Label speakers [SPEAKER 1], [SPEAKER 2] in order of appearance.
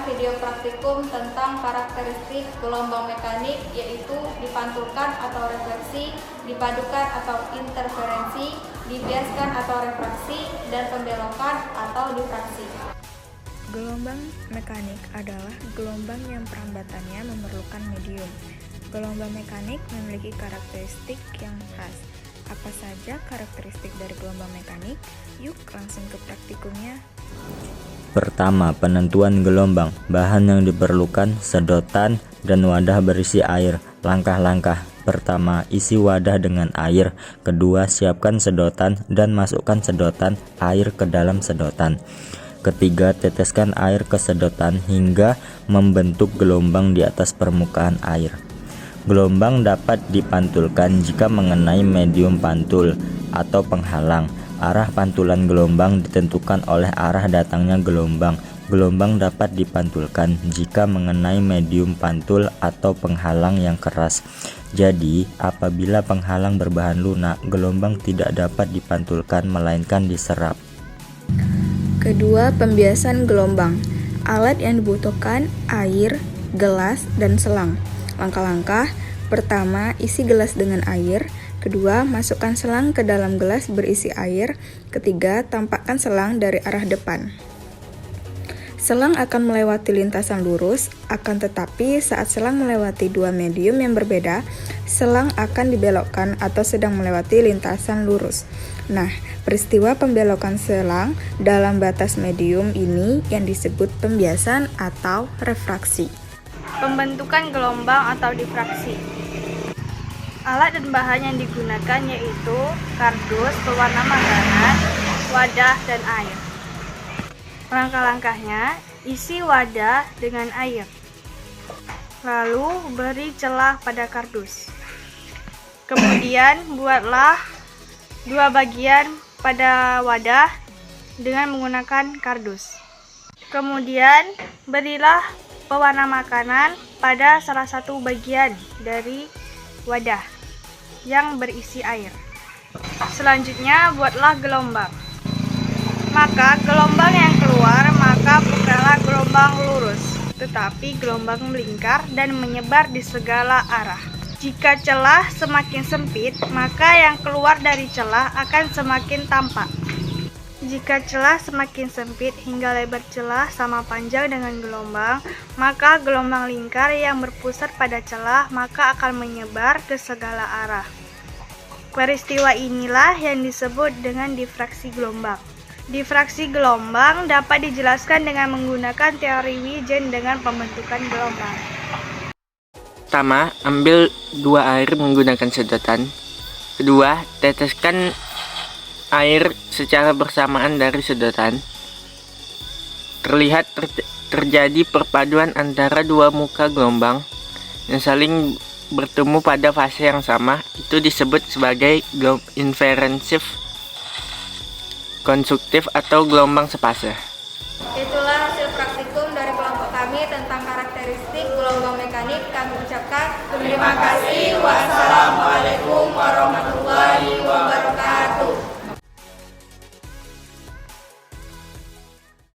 [SPEAKER 1] video praktikum tentang karakteristik gelombang mekanik, yaitu dipantulkan atau refleksi, dipadukan atau interferensi, dibiaskan atau refraksi, dan pembelokan atau difraksi.
[SPEAKER 2] Gelombang mekanik adalah gelombang yang perambatannya memerlukan medium. Gelombang mekanik memiliki karakteristik yang khas. Apa saja karakteristik dari gelombang mekanik? Yuk langsung ke praktikumnya.
[SPEAKER 3] Pertama, penentuan gelombang. Bahan yang diperlukan, sedotan, dan wadah berisi air. Langkah-langkah. Pertama, isi wadah dengan air. Kedua, siapkan sedotan dan masukkan sedotan air ke dalam sedotan. Ketiga, teteskan air ke sedotan hingga membentuk gelombang di atas permukaan air. Gelombang dapat dipantulkan jika mengenai medium pantul atau penghalang. Arah pantulan gelombang ditentukan oleh arah datangnya gelombang. Gelombang dapat dipantulkan jika mengenai medium pantul atau penghalang yang keras. Jadi, apabila penghalang berbahan lunak, gelombang tidak dapat dipantulkan melainkan diserap.
[SPEAKER 2] Kedua, pembiasan gelombang. Alat yang dibutuhkan air, gelas, dan selang. Langkah-langkah: pertama, isi gelas dengan air. Kedua, masukkan selang ke dalam gelas berisi air. Ketiga, tampakkan selang dari arah depan. Selang akan melewati lintasan lurus, akan tetapi saat selang melewati dua medium yang berbeda, selang akan dibelokkan atau sedang melewati lintasan lurus. Nah, peristiwa pembelokan selang dalam batas medium ini yang disebut pembiasan atau refraksi.
[SPEAKER 4] Pembentukan gelombang atau difraksi. Alat dan bahan yang digunakan yaitu kardus berwarna makanan, wadah, dan air. Langkah-langkahnya, isi wadah dengan air. Lalu beri celah pada kardus. Kemudian buatlah dua bagian pada wadah dengan menggunakan kardus. Kemudian berilah pewarna makanan pada salah satu bagian dari wadah yang berisi air. Selanjutnya buatlah gelombang. Maka gelombang yang keluar bukanlah gelombang lurus, tetapi gelombang melingkar dan menyebar di segala arah. Jika celah semakin sempit, maka yang keluar dari celah akan semakin tampak. Jika celah semakin sempit hingga lebar celah sama panjang dengan gelombang, maka gelombang lingkar yang berpusat pada celah maka akan menyebar ke segala arah. Peristiwa inilah yang disebut dengan difraksi gelombang. Difraksi gelombang dapat dijelaskan dengan menggunakan teori Huygens dengan pembentukan gelombang.
[SPEAKER 5] Pertama, ambil dua air menggunakan sedotan. Kedua, teteskan air secara bersamaan dari sedotan. Terlihat terjadi perpaduan antara dua muka gelombang yang saling bertemu pada fase yang sama. Itu disebut sebagai inferensif konsuktif atau gelombang sepase.
[SPEAKER 1] Itulah hasil praktikum dari kelompok kami tentang karakteristik gelombang mekanik. Kami ucapkan terima kasih. Wassalamualaikum warahmatullahi wabarakatuh.